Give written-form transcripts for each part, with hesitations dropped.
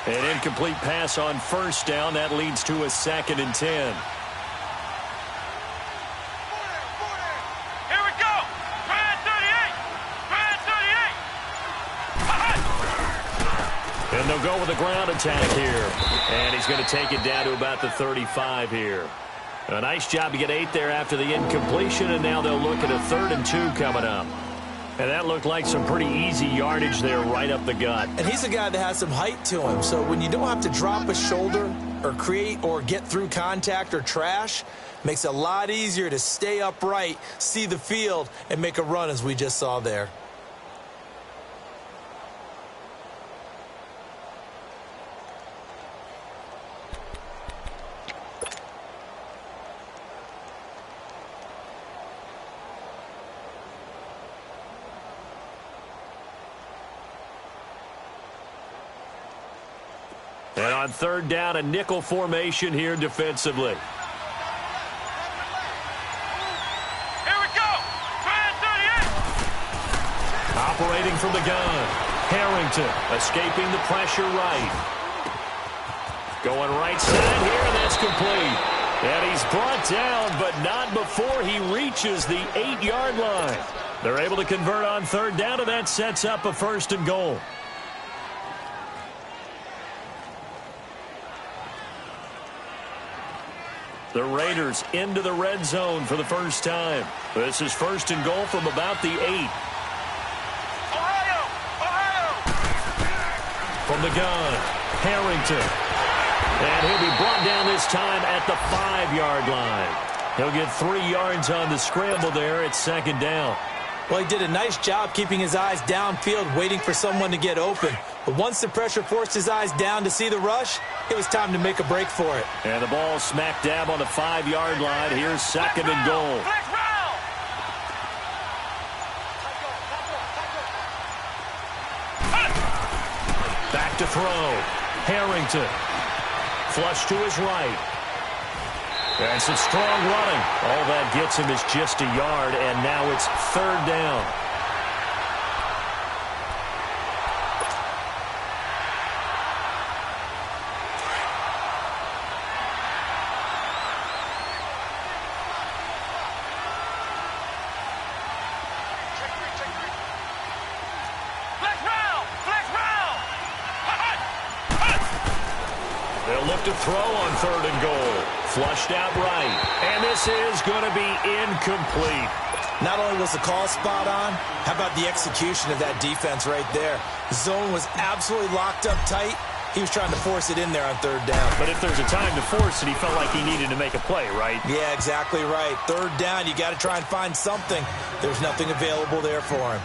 An incomplete pass on first down. That leads to a 2nd and 10. Here we go. Brad 38. Brad 38. And they'll go with a ground attack here. And he's going to take it down to about the 35 here. A nice job to get 8 there after the incompletion, and now they'll look at a 3rd and 2 coming up. And that looked like some pretty easy yardage there right up the gut. And he's a guy that has some height to him, so when you don't have to drop a shoulder or create or get through contact or trash, makes it a lot easier to stay upright, see the field, and make a run as we just saw there. And on 3rd down, a nickel formation here defensively. Here we go. Brad 38. Operating from the gun. Harrington escaping the pressure right. Going right side here, and that's complete. And he's brought down, but not before he reaches the 8-yard line. They're able to convert on 3rd down, and that sets up a 1st and goal. The Raiders into the red zone for the first time. This is 1st and goal from about the 8. Ohio. Ohio. From the gun, Harrington. And he'll be brought down this time at the 5-yard line. He'll get 3 yards on the scramble there at 2nd down. Well, he did a nice job keeping his eyes downfield, waiting for someone to get open. But once the pressure forced his eyes down to see the rush, it was time to make a break for it. And the ball smack dab on the 5-yard line. Here's 2nd and goal. Back to throw. Harrington. Flush to his right. And some strong running. All that gets him is just a yard, and now it's 3rd down. They'll look to throw on 3rd and goal. Flushed out right. And this is going to be incomplete. Not only was the call spot on, how about the execution of that defense right there? The zone was absolutely locked up tight. He was trying to force it in there on 3rd down. But if there's a time to force it, he felt like he needed to make a play, right? Yeah, exactly right. 3rd down, you got to try and find something. There's nothing available there for him.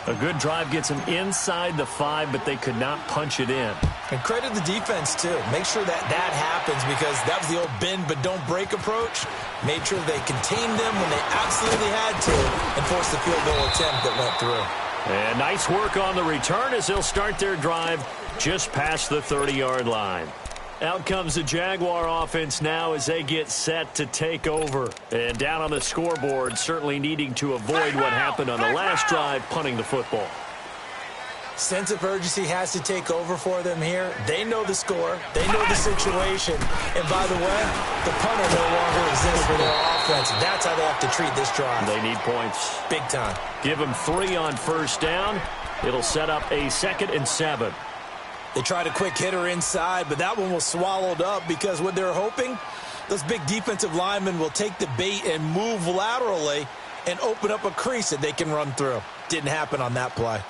A good drive gets him inside the 5, but they could not punch it in. And credit the defense, too. Make sure that happens, because that was the old bend but don't break approach. Made sure they contained them when they absolutely had to and forced the field goal attempt that went through. And nice work on the return as they'll start their drive just past the 30-yard line. Out comes the Jaguar offense now as they get set to take over. And down on the scoreboard, certainly needing to avoid what happened on the last drive, punting the football. Sense of urgency has to take over for them here. They know the score. They know the situation. And by the way, the punter no longer exists for their offense. That's how they have to treat this drive. They need points. Big time. Give them 3 on 1st down. It'll set up a 2nd and 7. They tried a quick hitter inside, but that one was swallowed up because what they're hoping, those big defensive linemen will take the bait and move laterally and open up a crease that they can run through. Didn't happen on that play.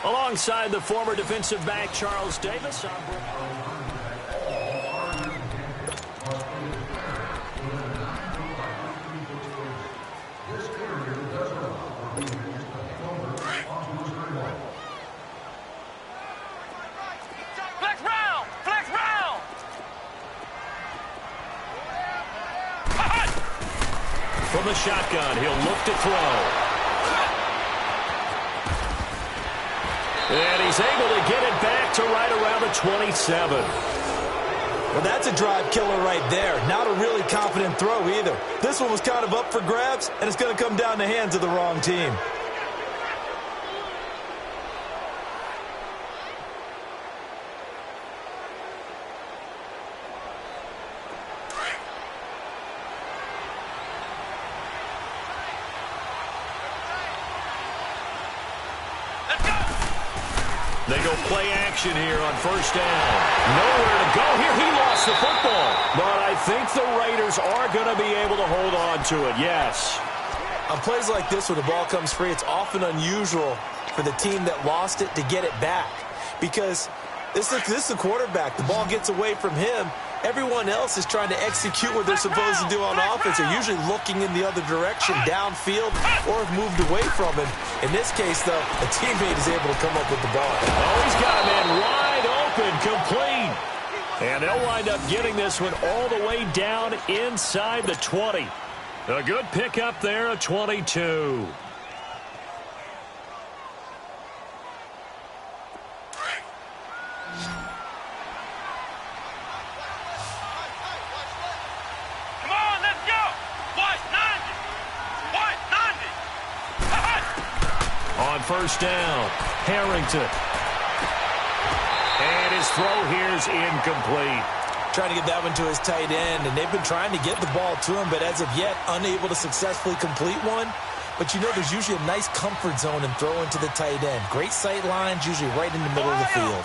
Alongside the former defensive back, Charles Davis. From the shotgun, he'll look to throw. And he's able to get it back to right around the 27. Well, that's a drive killer right there. Not a really confident throw either. This one was kind of up for grabs, and it's going to come down the hands of the wrong team. They go play action here on first down. Nowhere to go here. He lost the football. But I think the Raiders are going to be able to hold on to it, yes. On plays like this where the ball comes free, it's often unusual for the team that lost it to get it back. Because this is the quarterback. The ball gets away from him. Everyone else is trying to execute what they're supposed to do on offense. They're usually looking in the other direction, downfield, or have moved away from him. In this case, though, a teammate is able to come up with the ball. Oh, he's got a man wide open, complete. And they'll wind up getting this one all the way down inside the 20. A good pickup there, a 22. On first down, Harrington. And his throw here's incomplete. Trying to get that one to his tight end, and they've been trying to get the ball to him, but as of yet, unable to successfully complete one. But you know there's usually a nice comfort zone in throwing to the tight end. Great sight lines, usually right in the middle of the field.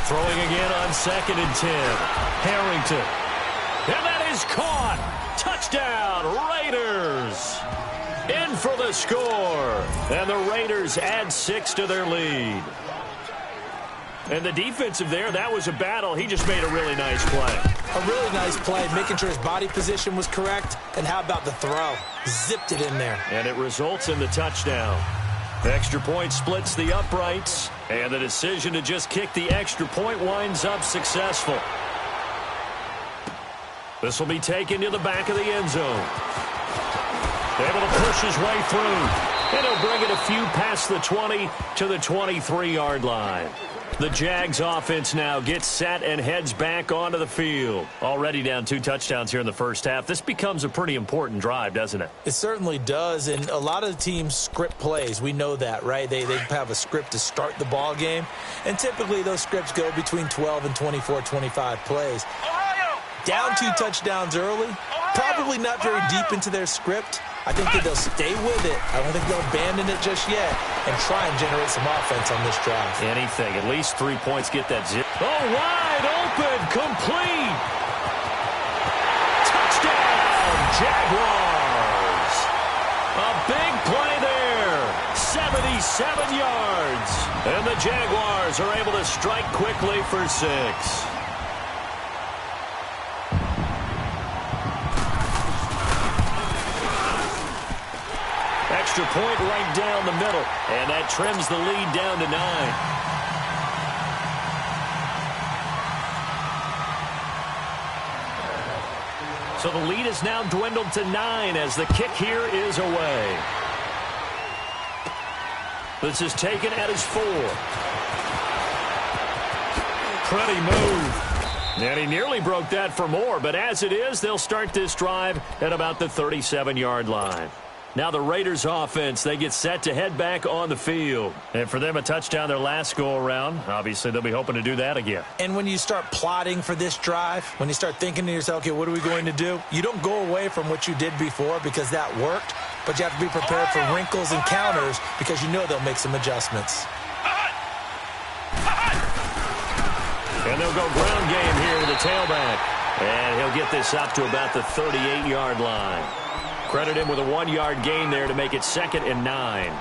Throwing again on 2nd and 10. Harrington. And that is caught. Touchdown, Raiders. In for the score. And the Raiders add 6 to their lead. And the defensive there, that was a battle. He just made a really nice play. A really nice play, making sure his body position was correct. And how about the throw? Zipped it in there. And it results in the touchdown. The extra point splits the uprights. And the decision to just kick the extra point winds up successful. This will be taken to the back of the end zone. Able to push his way through. And he'll bring it a few past the 20 to the 23-yard line. The Jags offense now gets set and heads back onto the field. Already down 2 touchdowns here in the first half. This becomes a pretty important drive, doesn't it? It certainly does, and a lot of the teams script plays. We know that, right? They have a script to start the ball game, and typically those scripts go between 12 and 24, 25 plays. Down 2 touchdowns early, probably not very deep into their script. I think that they'll stay with it. I don't think they'll abandon it just yet and try and generate some offense on this drive. Anything. At least 3 points get that zip. Oh, wide open. Complete. Touchdown, Jaguars. A big play there. 77 yards. And the Jaguars are able to strike quickly for 6. Extra point right down the middle, and that trims the lead down to 9. So the lead is now dwindled to 9 as the kick here is away. This is taken at his 4. Pretty move. And he nearly broke that for more, but as it is, they'll start this drive at about the 37-yard line. Now the Raiders offense, they get set to head back on the field. And for them, a touchdown their last go-around. Obviously, they'll be hoping to do that again. And when you start plotting for this drive, when you start thinking to yourself, okay, what are we going to do? You don't go away from what you did before because that worked, but you have to be prepared for wrinkles and counters because you know they'll make some adjustments. And they'll go ground game here with the tailback. And he'll get this up to about the 38-yard line. Credit him with a 1-yard gain there to make it 2nd and 9.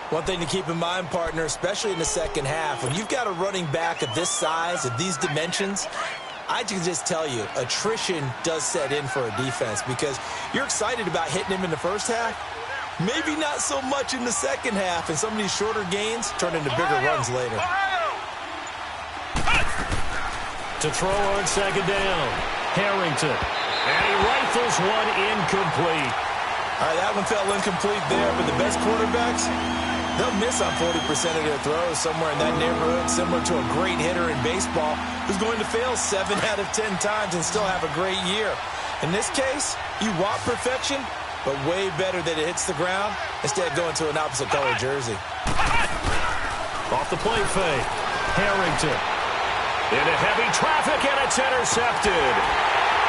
One thing to keep in mind, partner, especially in the second half, when you've got a running back of this size, of these dimensions, I can just tell you, attrition does set in for a defense because you're excited about hitting him in the first half. Maybe not so much in the second half, and some of these shorter gains turn into bigger runs later. To throw on 2nd down, Harrington. And he rifles one incomplete. All right, that one fell incomplete there, but the best quarterbacks, They'll miss on 40% of their throws, somewhere in that neighborhood, similar to a great hitter in baseball who's going to fail 7 out of 10 times and still have a great year. In this case, you want perfection, but way better that it hits the ground instead of going to an opposite color jersey. Off the play fake. Harrington. Into heavy traffic, and it's intercepted.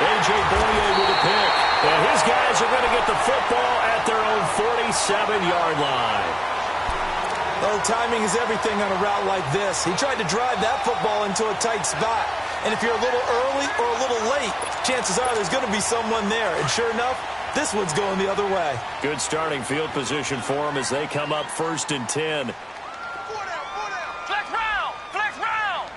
A.J. Boye with a pick. And his guys are going to get the football at their own 47-yard line. Oh, timing is everything on a route like this. He tried to drive that football into a tight spot. And if you're a little early or a little late, chances are there's going to be someone there. And sure enough, this one's going the other way. Good starting field position for them as they come up 1st and 10. Flex round! Flex round!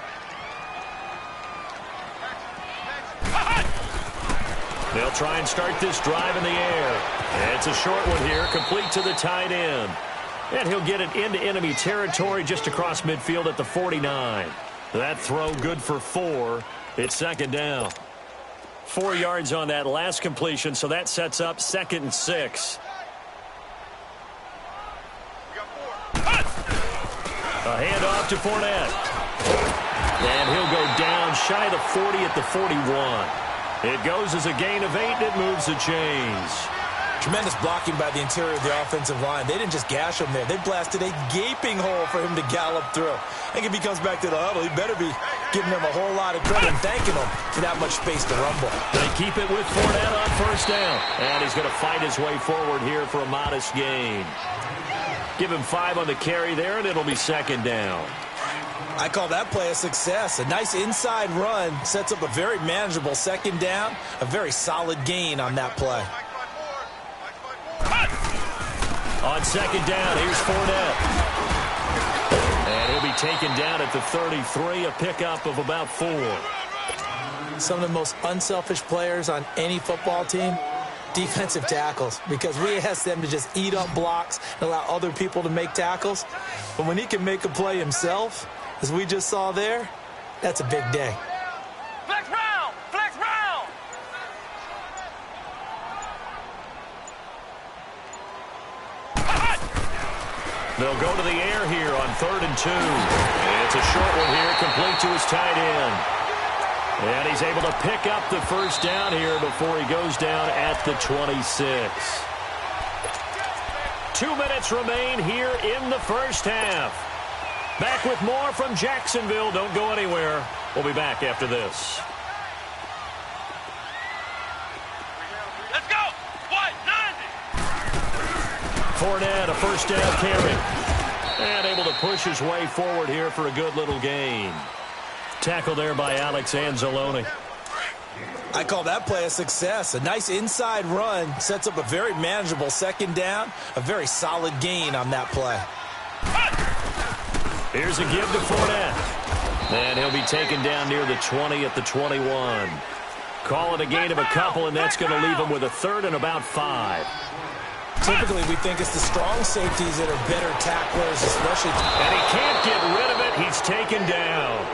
They'll try and start this drive in the air. And it's a short one here, complete to the tight end. And he'll get it into enemy territory just across midfield at the 49. That throw good for 4. It's 2nd down. 4 yards on that last completion, so that sets up 2nd and 6. A handoff to Fournette. And he'll go down shy of the 40 at the 41. It goes as a gain of 8, and it moves the chains. Tremendous blocking by the interior of the offensive line. They didn't just gash him there. They blasted a gaping hole for him to gallop through. I think if he comes back to the huddle, he better be giving them a whole lot of credit and thanking them for that much space to rumble. They keep it with Fournette on 1st down. And he's going to fight his way forward here for a modest gain. Give him 5 on the carry there, and it'll be 2nd down. I call that play a success. A nice inside run sets up a very manageable 2nd down. A very solid gain on that play. On 2nd down, here's Fournette. And he'll be taken down at the 33, a pickup of about 4. Some of the most unselfish players on any football team, defensive tackles, because we ask them to just eat up blocks and allow other people to make tackles. But when he can make a play himself, as we just saw there, that's a big day. Flex round! Flex round! They'll go to the air here on 3rd and 2. And it's a short one here, complete to his tight end. And he's able to pick up the 1st down here before he goes down at the 26. 2 minutes remain here in the 1st half. Back with more from Jacksonville. Don't go anywhere. We'll be back after this. Let's go! What? 90! Fournette, a 1st down carry. And able to push his way forward here for a good little gain. Tackle there by Alex Anzalone. I call that play a success. A nice inside run sets up a very manageable 2nd down. A very solid gain on that play. Here's a give to Fournette. And he'll be taken down near the 20 at the 21. Call it a gain of a couple, and that's going to leave him with a 3rd and about 5. Typically, we think it's the strong safeties that are better tacklers, especially. And he can't get rid of it. He's taken down.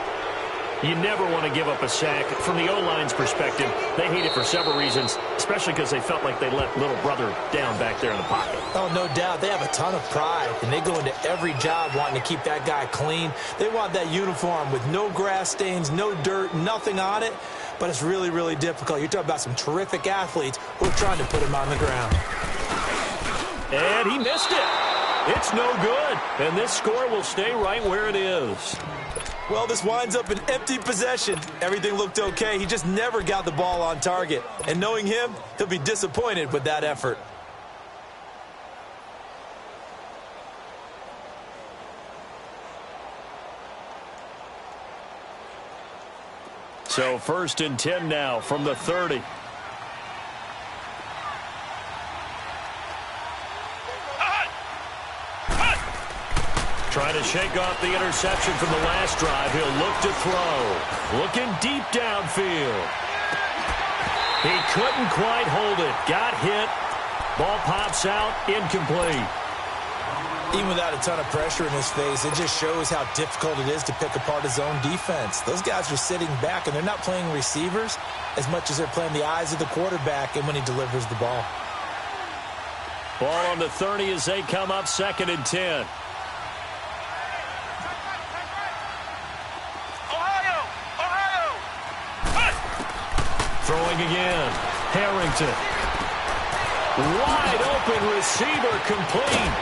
You never want to give up a sack. From the O-line's perspective, they hate it for several reasons, especially because they felt like they let little brother down back there in the pocket. Oh, no doubt. They have a ton of pride, and they go into every job wanting to keep that guy clean. They want that uniform with no grass stains, no dirt, nothing on it, but it's really, really difficult. You're talking about some terrific athletes who are trying to put him on the ground. And he missed it. It's no good, and this score will stay right where it is. Well, this winds up an empty possession. Everything looked okay. He just never got the ball on target. And knowing him, he'll be disappointed with that effort. So 1st and 10 now from the 30. Trying to shake off the interception from the last drive. He'll look to throw. Looking deep downfield. He couldn't quite hold it. Got hit. Ball pops out. Incomplete. Even without a ton of pressure in his face, it just shows how difficult it is to pick apart his own defense. Those guys are sitting back, and they're not playing receivers as much as they're playing the eyes of the quarterback and when he delivers the ball. Ball on the 30 as they come up 2nd and 10. Throwing again. Harrington. Wide open receiver, complete.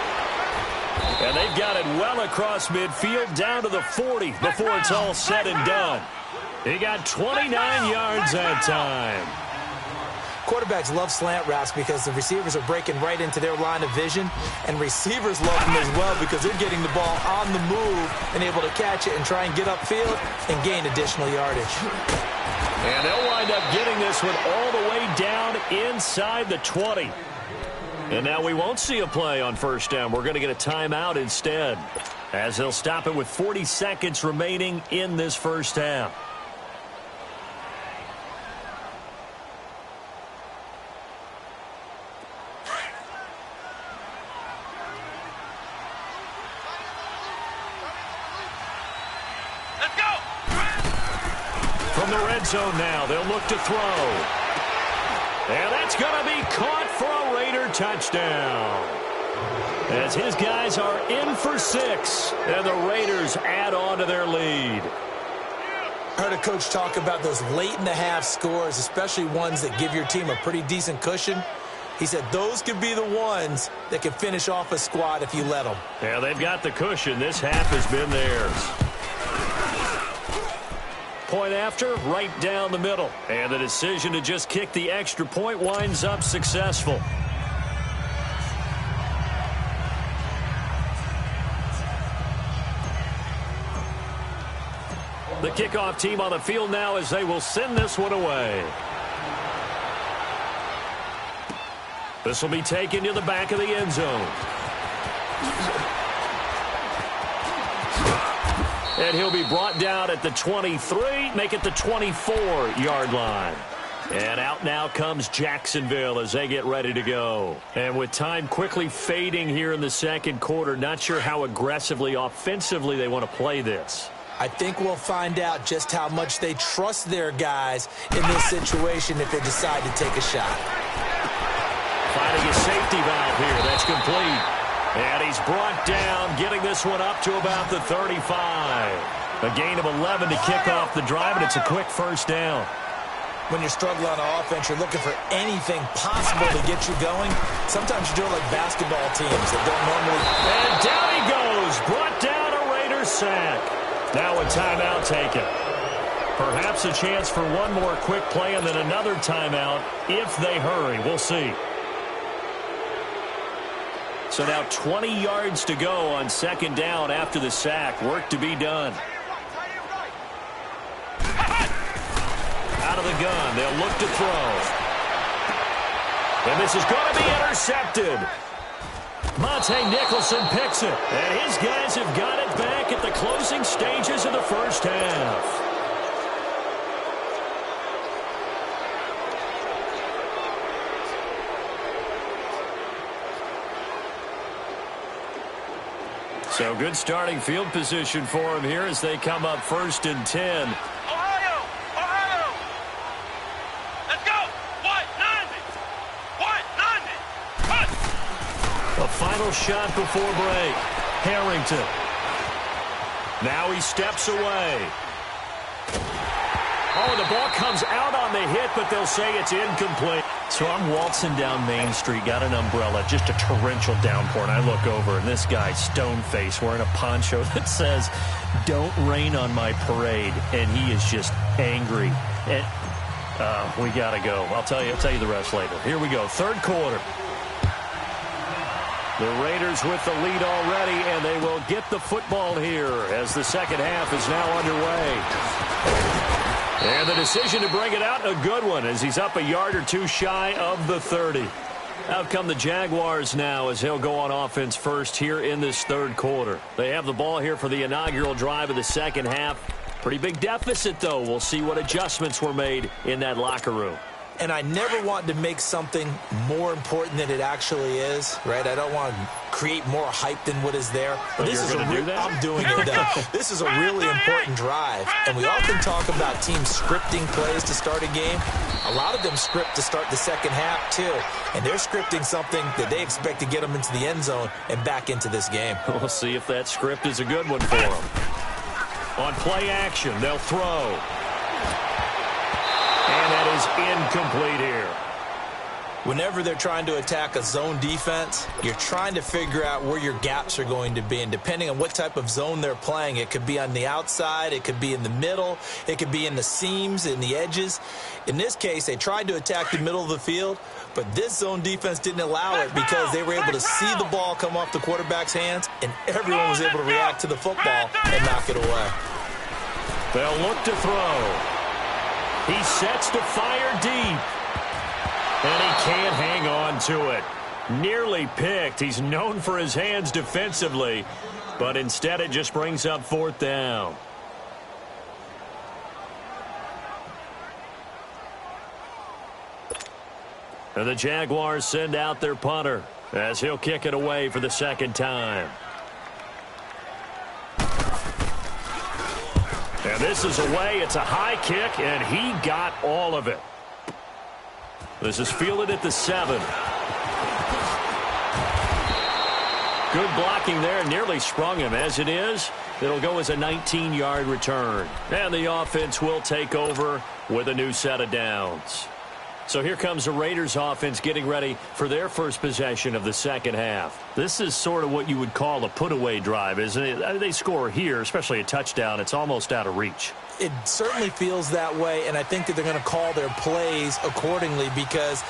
And they've got it well across midfield down to the 40 before it's all said and done. He got 29 yards that time. Quarterbacks love slant routes because the receivers are breaking right into their line of vision, and receivers love them as well because they're getting the ball on the move and able to catch it and try and get upfield and gain additional yardage. And they'll wind up getting this one all the way down inside the 20. And now we won't see a play on first down. We're going to get a timeout instead, as they'll stop it with 40 seconds remaining in this first half. Let's go! From the red zone now, they'll look to throw. And that's going to be caught for a Raider touchdown. As his guys are in for 6, and the Raiders add on to their lead. I heard a coach talk about those late-in-the-half scores, especially ones that give your team a pretty decent cushion. He said those could be the ones that can finish off a squad if you let them. Yeah, they've got the cushion. This half has been theirs. Point after, right down the middle. And the decision to just kick the extra point winds up successful. The kickoff team on the field now as they will send this one away. This will be taken to the back of the end zone. And he'll be brought down at the 23, make it the 24-yard line. And out now comes Jacksonville as they get ready to go. And with time quickly fading here in the second quarter, not sure how aggressively, offensively they want to play this. I think we'll find out just how much they trust their guys in this situation if they decide to take a shot. Finding a safety valve here. That's complete. And he's brought down, getting this one up to about the 35. A gain of 11 to kick off the drive, and it's a quick first down. When you're struggling on offense, you're looking for anything possible to get you going. Sometimes you do it like basketball teams that don't normally... And down he goes, brought down a Raiders sack. Now a timeout taken. Perhaps a chance for one more quick play and then another timeout if they hurry. We'll see. So now 20 yards to go on second down after the sack. Work to be done. Out of the gun. They'll look to throw. And this is going to be intercepted. Monte Nicholson picks it. And his guys have got it back at the closing stages of the first half. So good starting field position for him here as they come up 1st and 10. Ohio! Ohio! Let's go! White 90! White 90! Cut! A final shot before break. Harrington. Now he steps away. Oh, the ball comes out on the hit, but they'll say it's incomplete. So I'm waltzing down Main Street, got an umbrella, just a torrential downpour, and I look over, and this guy, stone-faced, wearing a poncho that says, "Don't rain on my parade," and he is just angry. And we got to go. I'll tell you the rest later. Here we go, third quarter. The Raiders with the lead already, and they will get the football here as the second half is now underway. And the decision to bring it out, a good one, as he's up a yard or two shy of the 30. Out come the Jaguars now as he'll go on offense first here in this third quarter. They have the ball here for the inaugural drive of the second half. Pretty big deficit, though. We'll see what adjustments were made in that locker room. And I never want to make something more important than it actually is, right? I don't want to create more hype than what is there. But this is I'm doing it, though. This is a really important drive. And we often talk about teams scripting plays to start a game. A lot of them script to start the second half, too. And they're scripting something that they expect to get them into the end zone and back into this game. We'll see if that script is a good one for them. On play action, they'll throw. And that is incomplete here. Whenever they're trying to attack a zone defense, you're trying to figure out where your gaps are going to be. And depending on what type of zone they're playing, it could be on the outside, it could be in the middle, it could be in the seams, in the edges. In this case, they tried to attack the middle of the field, but this zone defense didn't allow it because they were able to see the ball come off the quarterback's hands, and everyone was able to react to the football and knock it away. They'll look to throw. He sets to fire deep. And he can't hang on to it. Nearly picked. He's known for his hands defensively, but instead it just brings up 4th down. And the Jaguars send out their punter as he'll kick it away for the 2nd time. And this is away. It's a high kick, and he got all of it. This is fielded at the 7. Good blocking there. Nearly sprung him. As it is, it'll go as a 19-yard return. And the offense will take over with a new set of downs. So here comes the Raiders offense getting ready for their first possession of the 2nd half. This is sort of what you would call a put-away drive, isn't it? They score here, especially a touchdown. It's almost out of reach. It certainly feels that way, and I think that they're going to call their plays accordingly because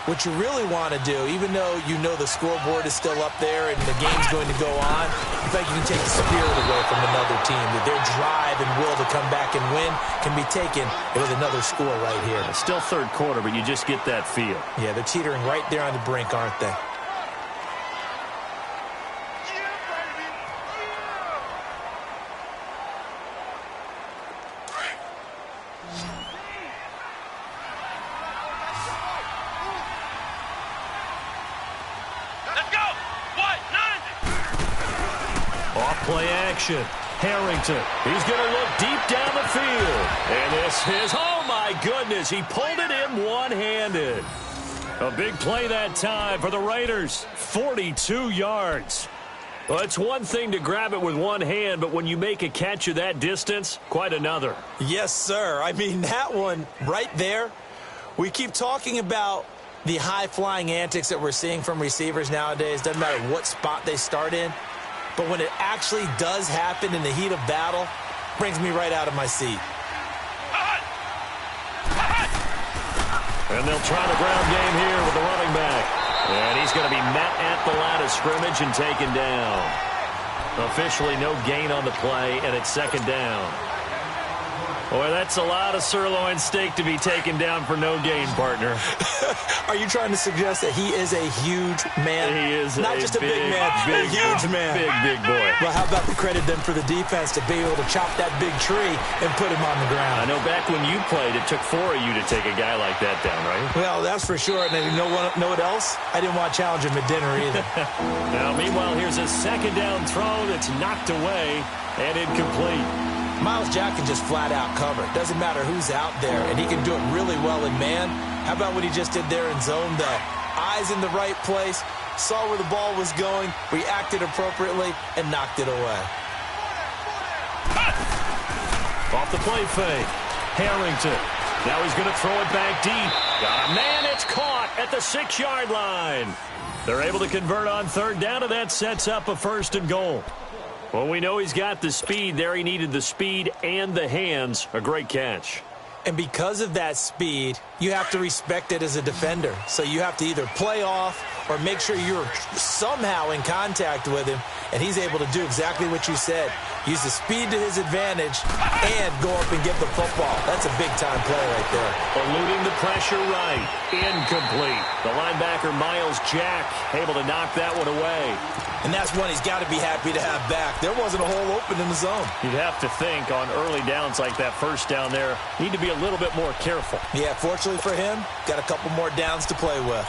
what you really want to do, even though you know the scoreboard is still up there and the game's going to go on, in fact, you can take the spirit away from another team, that their drive and will to come back and win can be taken with another score right here. It's still 3rd quarter, but you just get that feel. Yeah, they're teetering right there on the brink, aren't they? Play action. Harrington. He's going to look deep down the field. And this is, oh my goodness, he pulled it in one-handed. A big play that time for the Raiders. 42 yards. Well, it's one thing to grab it with one hand, but when you make a catch of that distance, quite another. Yes, sir. I mean, that one right there, we keep talking about the high-flying antics that we're seeing from receivers nowadays. Doesn't matter what spot they start in. But when it actually does happen in the heat of battle, brings me right out of my seat. And they'll try the ground game here with the running back. And he's going to be met at the line of scrimmage and taken down. Officially no gain on the play, and it's 2nd down. Boy, that's a lot of sirloin steak to be taken down for no gain, partner. Are you trying to suggest that he is a huge man? He is not just a big man, a huge man. Big boy. Well, how about the credit then for the defense to be able to chop that big tree and put him on the ground? I know back when you played, it took 4 of you to take a guy like that down, right? Well, that's for sure. And you know what else? I didn't want to challenge him at dinner either. Now, meanwhile, here's a 2nd down throw that's knocked away and incomplete. Myles Jack can just flat out cover. Doesn't matter who's out there, and he can do it really well in man. How about what he just did there in zone, though? Eyes in the right place, saw where the ball was going, reacted appropriately, and knocked it away. Off the play fake. Harrington. Now he's going to throw it back deep. Got a man, it's caught at the 6-yard line. They're able to convert on 3rd down, and that sets up a 1st and goal. Well, we know he's got the speed there. He needed the speed and the hands. A great catch. And because of that speed, you have to respect it as a defender. So you have to either play off or make sure you're somehow in contact with him, and he's able to do exactly what you said. Use the speed to his advantage and go up and get the football. That's a big-time play right there. Eluding the pressure right. Incomplete. The linebacker, Myles Jack, able to knock that one away. And that's one he's got to be happy to have back. There wasn't a hole open in the zone. You'd have to think on early downs like that 1st down there, need to be a little bit more careful. Yeah, fortunately for him, got a couple more downs to play with.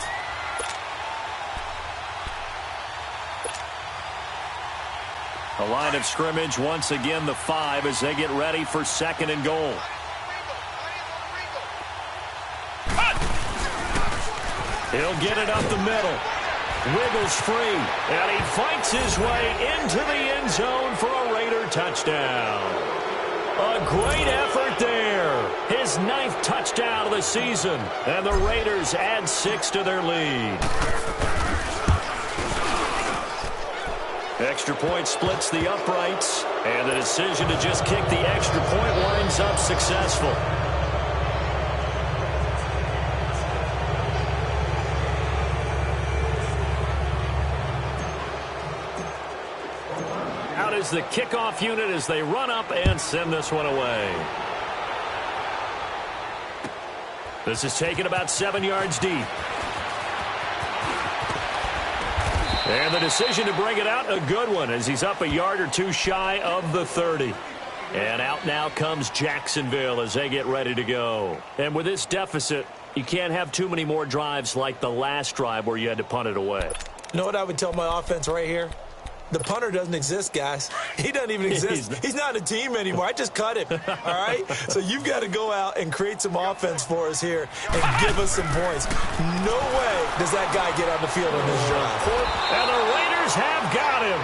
A line of scrimmage, once again the 5 as they get ready for 2nd and goal. He'll get it up the middle. Wiggles free, and he fights his way into the end zone for a Raider touchdown. A great effort there. His 9th touchdown of the season. And the Raiders add 6 to their lead. Extra point splits the uprights. And the decision to just kick the extra point winds up successful. Out is the kickoff unit as they run up and send this one away. This is taken about 7 yards deep. And the decision to bring it out, a good one, as he's up a yard or two shy of the 30. And out now comes Jacksonville as they get ready to go. And with this deficit, you can't have too many more drives like the last drive where you had to punt it away. You know what I would tell my offense right here? The punter doesn't exist, guys. He doesn't even exist. He's not a team anymore. I just cut him, all right? So you've got to go out and create some offense for us here and give us some points. No way does that guy get on the field on this drive. And the Raiders have got him.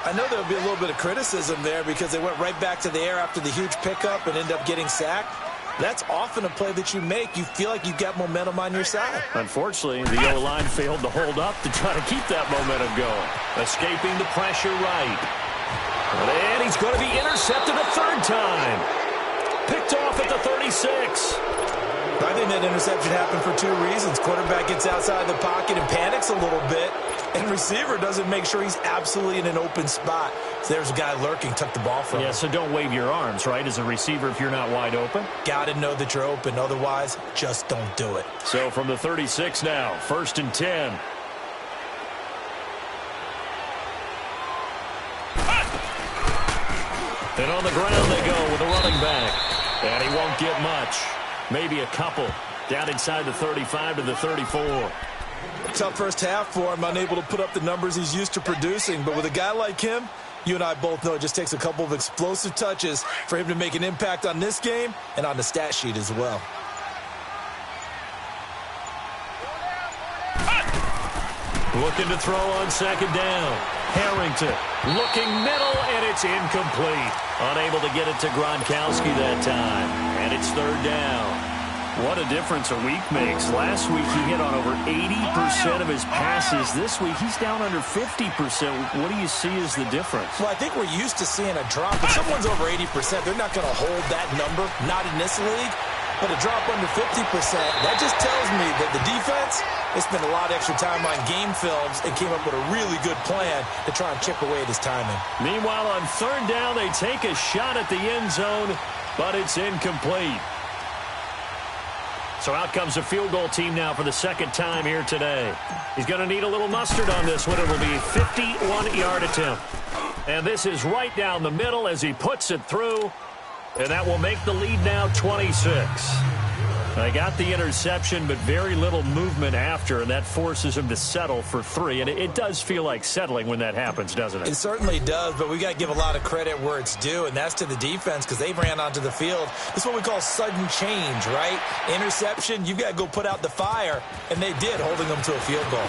I know there'll be a little bit of criticism there because they went right back to the air after the huge pickup and ended up getting sacked. That's often a play that you make. You feel like you've got momentum on your side. Unfortunately, the O-line failed to hold up to try to keep that momentum going. Escaping the pressure right. And he's going to be intercepted a 3rd time. Picked off at the 36. I think that interception happened for 2 reasons. Quarterback gets outside the pocket and panics a little bit. And receiver doesn't make sure he's absolutely in an open spot. So there's a guy lurking, took the ball from him. Yeah, so don't wave your arms, right, as a receiver if you're not wide open. Got to know that you're open. Otherwise, just don't do it. So from the 36 now, 1st and 10. And on the ground they go with a running back. And he won't get much. Maybe a couple. Down inside the 35 to the 34. Tough first half for him, unable to put up the numbers he's used to producing. But with a guy like him, you and I both know it just takes a couple of explosive touches for him to make an impact on this game and on the stat sheet as well. Looking to throw on 2nd down. Harrington looking middle, and it's incomplete. Unable to get it to Gronkowski that time. And it's 3rd down. What a difference a week makes. Last week he hit on over 80% of his passes. This week he's down under 50%. What do you see as the difference? Well, I think we're used to seeing a drop. If someone's over 80%, they're not going to hold that number, not in this league. But a drop under 50%, that just tells me that the defense, they spent a lot of extra time on game films and came up with a really good plan to try and chip away at his timing. Meanwhile, on 3rd down, they take a shot at the end zone, but it's incomplete. So out comes a field goal team now for the 2nd time here today. He's going to need a little mustard on this one. It will be a 51-yard attempt. And this is right down the middle as he puts it through. And that will make the lead now 26. They got the interception, but very little movement after, and that forces him to settle for 3. And it does feel like settling when that happens, doesn't it? It certainly does, but we got to give a lot of credit where it's due, and that's to the defense because they ran onto the field. This is what we call sudden change, right? Interception, you've got to go put out the fire, and they did, holding them to a field goal.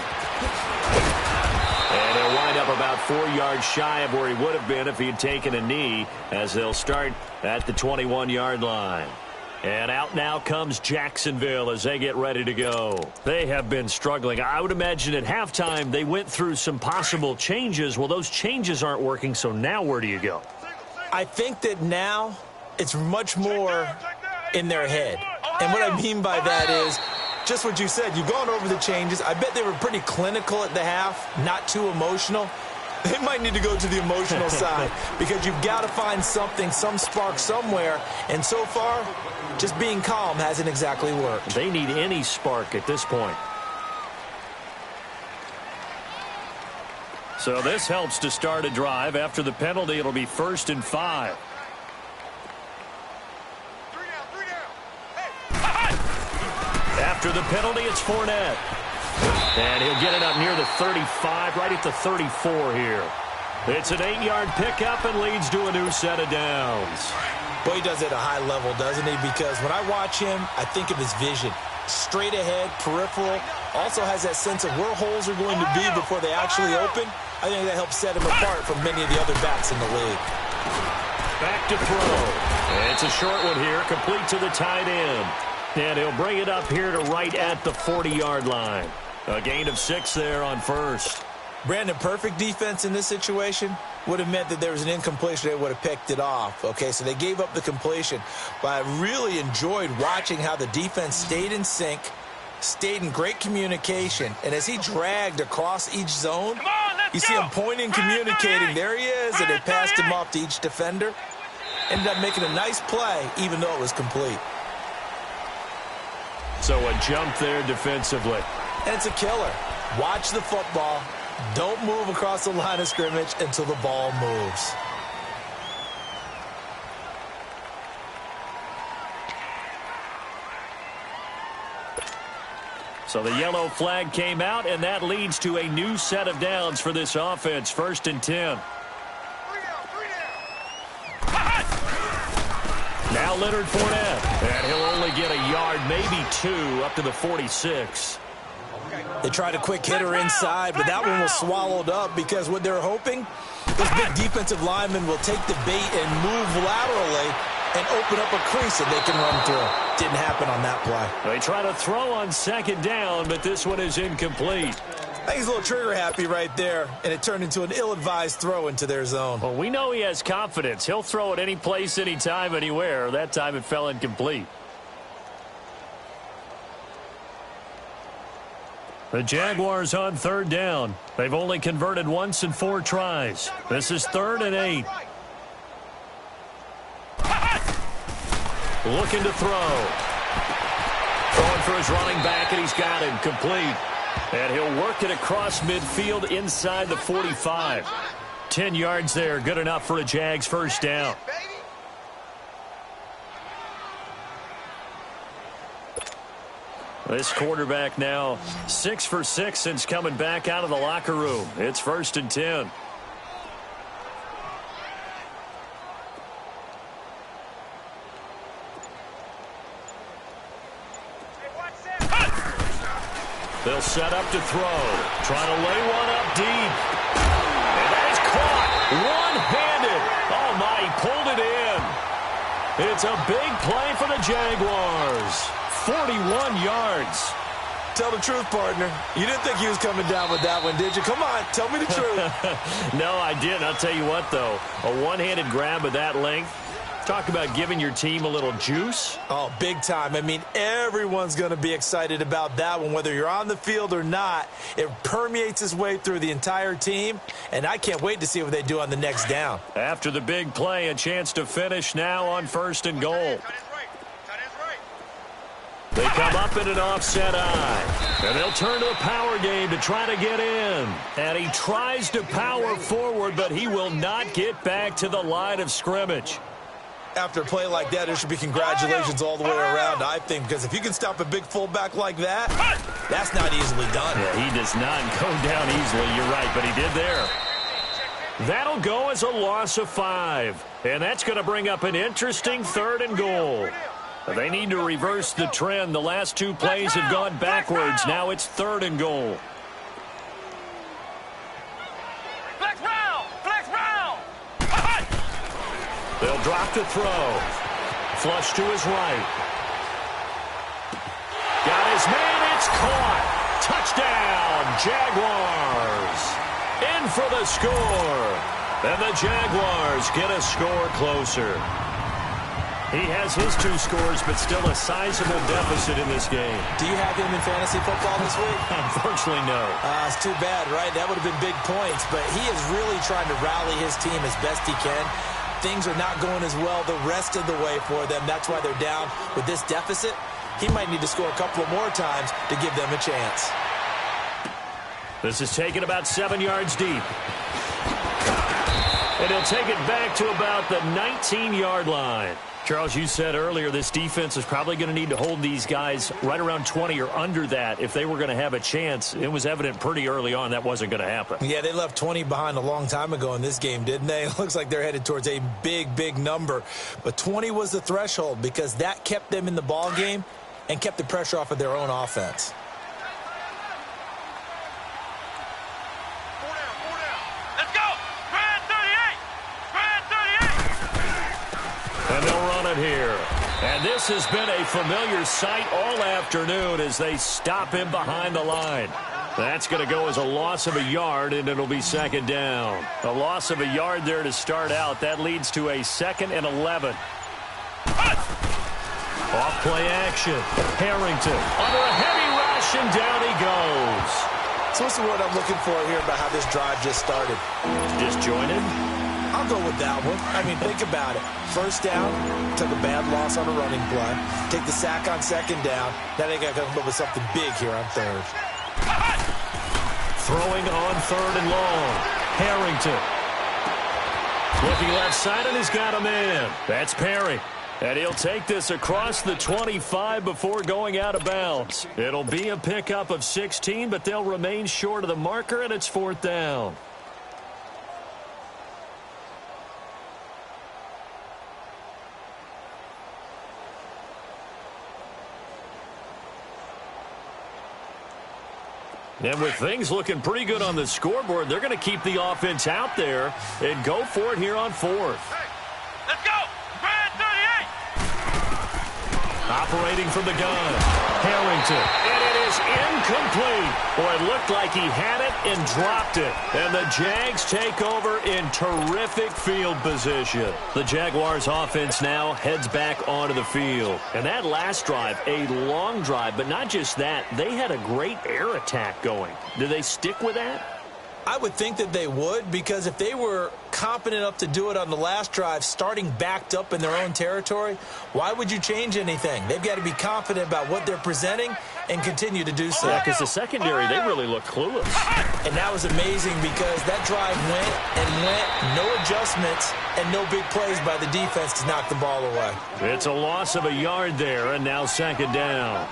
And he'll wind up about 4 yards shy of where he would have been if he had taken a knee, as they'll start at the 21-yard line. And out now comes Jacksonville as they get ready to go. They have been struggling. I would imagine at halftime they went through some possible changes. Well, those changes aren't working, so now where do you go? I think that now it's much more in their head. And what I mean by that is just what you said. You've gone over the changes. I bet they were pretty clinical at the half, not too emotional. They might need to go to the emotional side because you've got to find something, some spark somewhere. And so far, just being calm hasn't exactly worked. They need any spark at this point. So this helps to start a drive. After the penalty, it'll be 1st and 5. After the penalty, it's Fournette. And he'll get it up near the 35, right at the 34 here. It's an 8-yard pickup and leads to a new set of downs. Boy, he does it at a high level, doesn't he? Because when I watch him, I think of his vision. Straight ahead, peripheral. Also has that sense of where holes are going to be before they actually open. I think that helps set him apart from many of the other backs in the league. Back to throw. It's a short one here, complete to the tight end. And he'll bring it up here to right at the 40-yard line. A gain of 6 there on first. Brandon, perfect defense in this situation would have meant that there was an incompletion. They would have picked it off. Okay, so they gave up the completion. But I really enjoyed watching how the defense stayed in sync, stayed in great communication. And as he dragged across each zone, you see him pointing, communicating. There he is, and they passed him off to each defender. Ended up making a nice play, even though it was complete. So a jump there defensively. And it's a killer. Watch the football. Don't move across the line of scrimmage until the ball moves. So the yellow flag came out, and that leads to a new set of downs for this offense. 1st and 10. Now Leonard Fournette, and he'll only get a yard, maybe 2, up to the 46. They tried a quick hitter inside, but that one was swallowed up because what they're hoping, those big defensive linemen will take the bait and move laterally and open up a crease that they can run through. Didn't happen on that play. They try to throw on 2nd down, but this one is incomplete. I think he's a little trigger happy right there, and it turned into an ill-advised throw into their zone. Well, we know he has confidence. He'll throw it any place, anytime, anywhere. That time it fell incomplete. The Jaguars on 3rd down. They've only converted once in 4 tries. This is 3rd and 8. Looking to throw. Throwing for his running back, and he's got him complete. And he'll work it across midfield inside the 45. 10 yards there, good enough for a Jags 1st down. This quarterback now 6 for 6 since coming back out of the locker room. It's 1st and 10. They'll set up to throw. Trying to lay one up deep. And that is caught. One-handed. Oh, my, he pulled it in. It's a big play for the Jaguars. 41 yards. Tell the truth, partner. You didn't think he was coming down with that one, did you? Come on, tell me the truth. No, I didn't. I'll tell you what, though. A one-handed grab of that length. Talk about giving your team a little juice. Oh, big time. I mean, everyone's going to be excited about that one, whether you're on the field or not. It permeates its way through the entire team, and I can't wait to see what they do on the next down. After the big play, a chance to finish now on 1st and goal. They come up in an offset eye, and they'll turn to a power game to try to get in. And he tries to power forward, but he will not get back to the line of scrimmage. After a play like that, there should be congratulations all the way around, I think, because if you can stop a big fullback like that, that's not easily done. Yeah, he does not go down easily. You're right, but he did there. That'll go as a loss of 5, and that's going to bring up an interesting 3rd and goal. They need to reverse the trend. The last 2 plays have gone backwards. Now it's 3rd and goal. They'll drop to throw. Flush to his right. Got his man. It's caught. Touchdown, Jaguars. In for the score. And the Jaguars get a score closer. He has his 2 scores, but still a sizable deficit in this game. Do you have him in fantasy football this week? Unfortunately, no. It's too bad, right? That would have been big points, but he is really trying to rally his team as best he can. Things are not going as well the rest of the way for them. That's why they're down with this deficit. He might need to score a couple of more times to give them a chance. This is taken about 7 yards deep. And he'll take it back to about the 19-yard line. Charles, you said earlier this defense is probably going to need to hold these guys right around 20 or under that if they were going to have a chance. It was evident pretty early on that wasn't going to happen. Yeah, they left 20 behind a long time ago in this game, didn't they? It looks like they're headed towards a big, big number. But 20 was the threshold because that kept them in the ball game and kept the pressure off of their own offense. Let's go! Grand 38! Grand 38! And they'll run opponent here. And this has been a familiar sight all afternoon as they stop him behind the line. That's going to go as a loss of a yard, and it'll be second down. A loss of a yard there to start out. That leads to a 2nd and 11. Off play action. Harrington under a heavy rush, and down he goes. So what's the word I'm looking for here about how this drive just started? Disjointed? I'll go with that one. I mean, think about it. First down, took a bad loss on a running play. Take the sack on second down. Now they got to come up with something big here on third. Throwing on 3rd and long. Harrington. Looking left side, and he's got him in. That's Perry. And he'll take this across the 25 before going out of bounds. It'll be a pickup of 16, but they'll remain short of the marker, and it's 4th down. And with things looking pretty good on the scoreboard, they're going to keep the offense out there and go for it here on 4th. Hey, let's go! Brad 38! Operating from the gun, Harrington, and it is incomplete. Boy, it looked like he had it and dropped it. And the Jags take over in terrific field position. The Jaguars offense now heads back onto the field. And that last drive, a long drive, but not just that, they had a great air attack going. Do they stick with that? I would think that they would, because if they were competent enough to do it on the last drive, starting backed up in their own territory, why would you change anything? They've got to be confident about what they're presenting and continue to do so. Yeah, because the secondary, they really look clueless. And that was amazing because that drive went and went, no adjustments, and no big plays by the defense to knock the ball away. It's a loss of a yard there, and now 2nd down.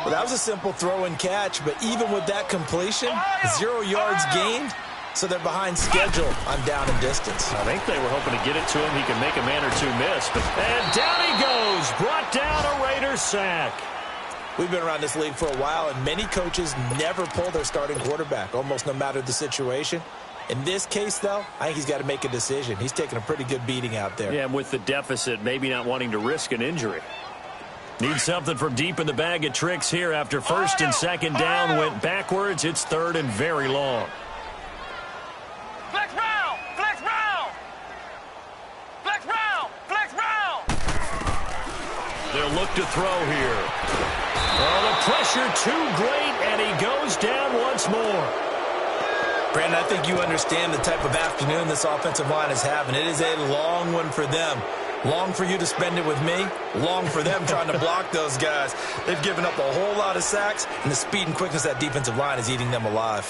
Well, that was a simple throw and catch, but even with that completion, 0 yards gained, so they're behind schedule on down and distance. I think they were hoping to get it to him. He can make a man or two miss. And down he goes, brought down a Raider sack. We've been around this league for a while, and many coaches never pull their starting quarterback, almost no matter the situation. In this case, though, I think he's got to make a decision. He's taking a pretty good beating out there. Yeah, and with the deficit, maybe not wanting to risk an injury. Need something from deep in the bag of tricks here after 1st and 2nd down went backwards. It's 3rd and very long. Flex round! Flex round! Flex round! Flex round! They'll look to throw here. Oh, the pressure too great, and he goes down once more. Brandon, I think you understand the type of afternoon this offensive line is having. It is a long one for them. Long for you to spend it with me. Long for them trying to block those guys. They've given up a whole lot of sacks, and the speed and quickness of that defensive line is eating them alive.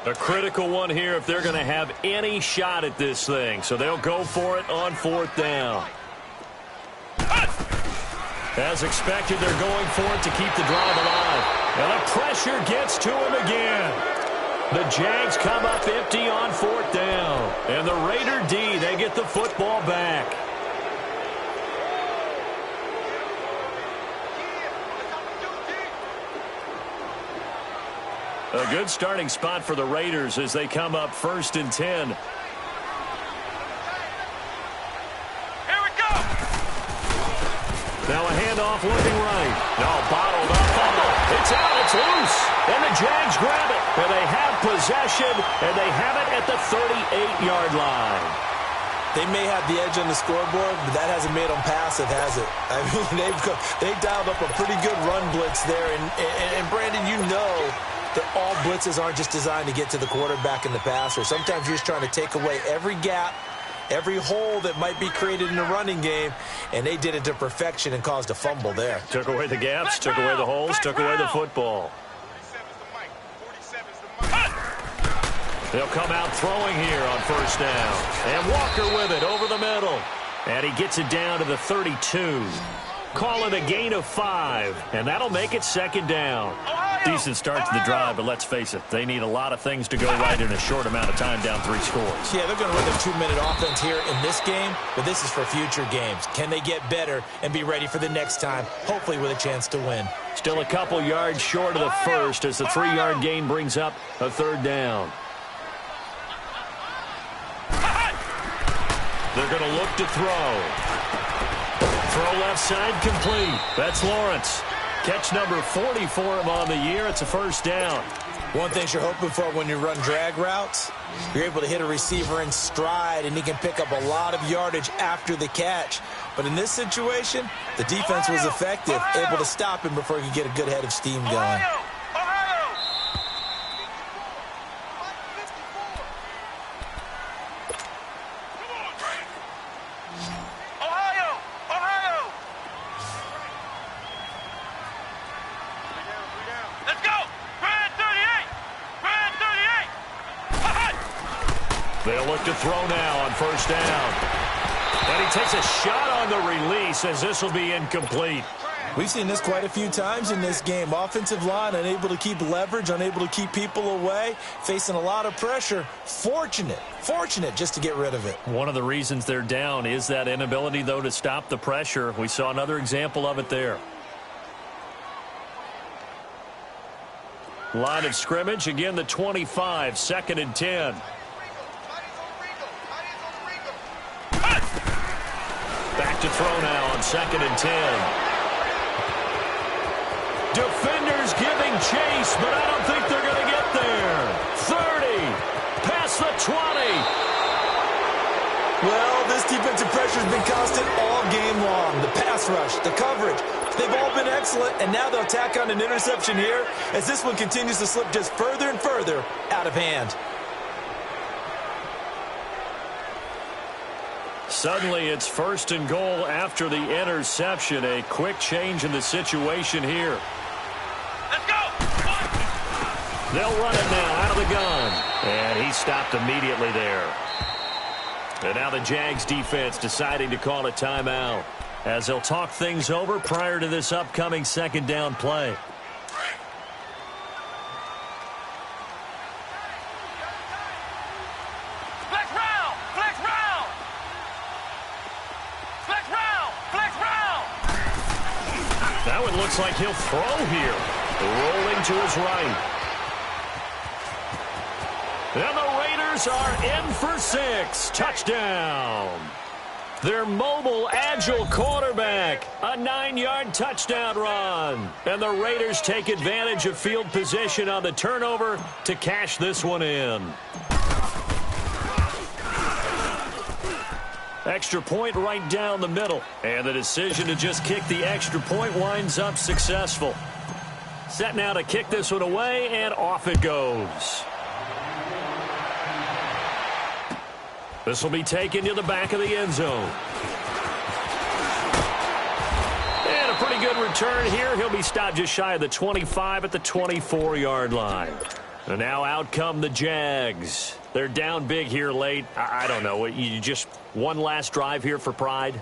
A critical one here if they're going to have any shot at this thing. So they'll go for it on 4th down. As expected, they're going for it to keep the drive alive. And the pressure gets to him again. The Jags come up empty on 4th down. And the Raider D, they get the football back. A good starting spot for the Raiders as they come up 1st and 10. Here we go! Now a handoff looking right. Now bottled up. Fumble. It's out. It's loose. And the Jags grab it. And they have possession. And they have it at the 38-yard line. They may have the edge on the scoreboard, but that hasn't made them passive, has it? I mean, they've dialed up a pretty good run blitz there. And Brandon, you know that all blitzes aren't just designed to get to the quarterback and the passer. Sometimes you're just trying to take away every gap, every hole that might be created in the running game, and they did it to perfection and caused a fumble there. Took away the gaps, took away the holes, took away the football. They'll come out throwing here on 1st down. And Walker with it over the middle. And he gets it down to the 32. Call it a gain of 5, and that'll make it 2nd down. Decent start to the drive, but let's face it, they need a lot of things to go right in a short amount of time, down 3 scores. Yeah, they're going to run their 2-minute offense here in this game, but this is for future games. Can they get better and be ready for the next time, hopefully with a chance to win? Still a couple yards short of the first as the 3-yard gain brings up a 3rd down. They're going to look to throw. Throw left side complete. That's Lawrence. Catch number 40 for him on the year. It's a first down. One thing you're hoping for when you run drag routes, you're able to hit a receiver in stride, and he can pick up a lot of yardage after the catch. But in this situation, the defense was effective, able to stop him before he could get a good head of steam going. They'll look to throw now on first down. And he takes a shot on the release as this will be incomplete. We've seen this quite a few times in this game. Offensive line unable to keep leverage, unable to keep people away, facing a lot of pressure. Fortunate just to get rid of it. One of the reasons they're down is that inability, though, to stop the pressure. We saw another example of it there. Line of scrimmage, again the 25, 2nd and 10. Back to throw now on 2nd and 10. Defenders giving chase, but I don't think they're going to get there. 30, past the 20. Well, this defensive pressure has been constant all game long. The pass rush, the coverage, they've all been excellent, and now they'll tack on an interception here as this one continues to slip just further and further out of hand. Suddenly, it's 1st and goal after the interception. A quick change in the situation here. Let's go! They'll run it now out of the gun. And he stopped immediately there. And now the Jags defense deciding to call a timeout as they'll talk things over prior to this upcoming 2nd down play. That one looks like he'll throw here. Rolling to his right. And the Raiders are in for 6. Touchdown. Their mobile, agile quarterback. A 9-yard touchdown run. And the Raiders take advantage of field position on the turnover to cash this one in. Extra point right down the middle. And the decision to just kick the extra point winds up successful. Set now to kick this one away, and off it goes. This will be taken to the back of the end zone. And a pretty good return here. He'll be stopped just shy of the 25 at the 24-yard line. And now out come the Jags. They're down big here late. I don't know. You just one last drive here for pride?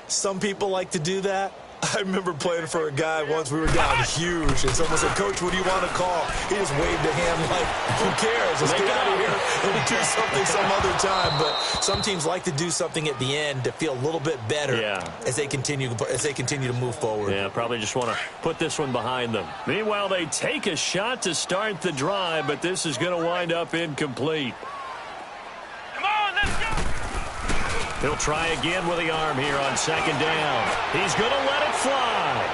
Some people like to do that. I remember playing for a guy once. We were down huge, and someone said, "Coach, what do you want to call?" He just waved a hand like, who cares? Let's get out of here and do something some other time. But some teams like to do something at the end to feel a little bit better as they continue to move forward. Yeah, probably just want to put this one behind them. Meanwhile, they take a shot to start the drive, but this is going to wind up incomplete. Come on, let's go! He'll try again with the arm here on 2nd down. He's going to let it fly.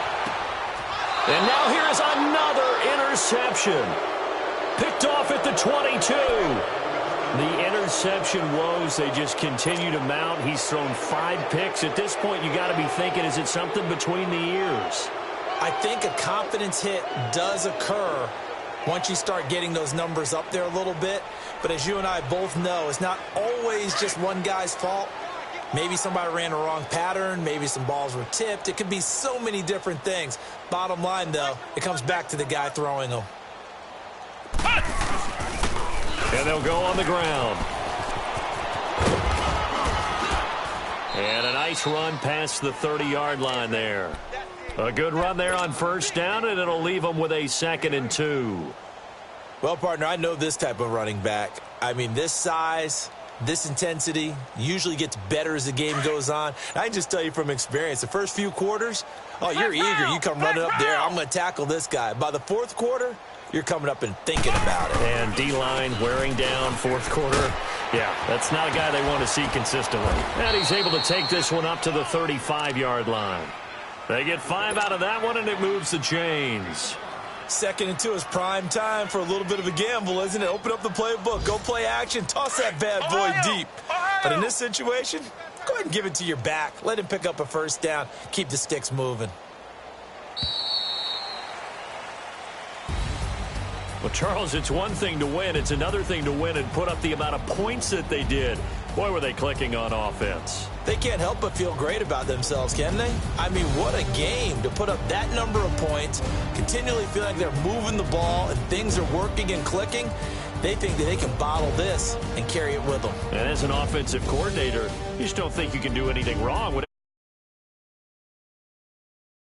And now here is another interception. Picked off at the 22. The interception woes, they just continue to mount. He's thrown 5 picks. At this point, you got to be thinking, is it something between the ears? I think a confidence hit does occur once you start getting those numbers up there a little bit. But as you and I both know, it's not always just one guy's fault. Maybe somebody ran a wrong pattern. Maybe some balls were tipped. It could be so many different things. Bottom line, though, it comes back to the guy throwing them. And they'll go on the ground. And a nice run past the 30-yard line there. A good run there on 1st down, and it'll leave them with a 2nd and 2. Well, partner, I know this type of running back. I mean, this size, this intensity usually gets better as the game goes on. I can just tell you from experience, the first few quarters, you're eager. You come running up there, I'm going to tackle this guy. By the 4th quarter, you're coming up and thinking about it. And D-line wearing down 4th quarter. Yeah, that's not a guy they want to see consistently. And he's able to take this one up to the 35-yard line. They get 5 out of that one, and it moves the chains. 2nd and 2 is prime time for a little bit of a gamble, isn't it? Open up the playbook, go play action, toss that bad boy deep. But in this situation, go ahead and give it to your back. Let him pick up a first down. Keep the sticks moving. Well, Charles, it's one thing to win. It's another thing to win and put up the amount of points that they did. Boy, were they clicking on offense. They can't help but feel great about themselves, can they? I mean, what a game to put up that number of points, continually feel like they're moving the ball and things are working and clicking. They think that they can bottle this and carry it with them. And as an offensive coordinator, you just don't think you can do anything wrong.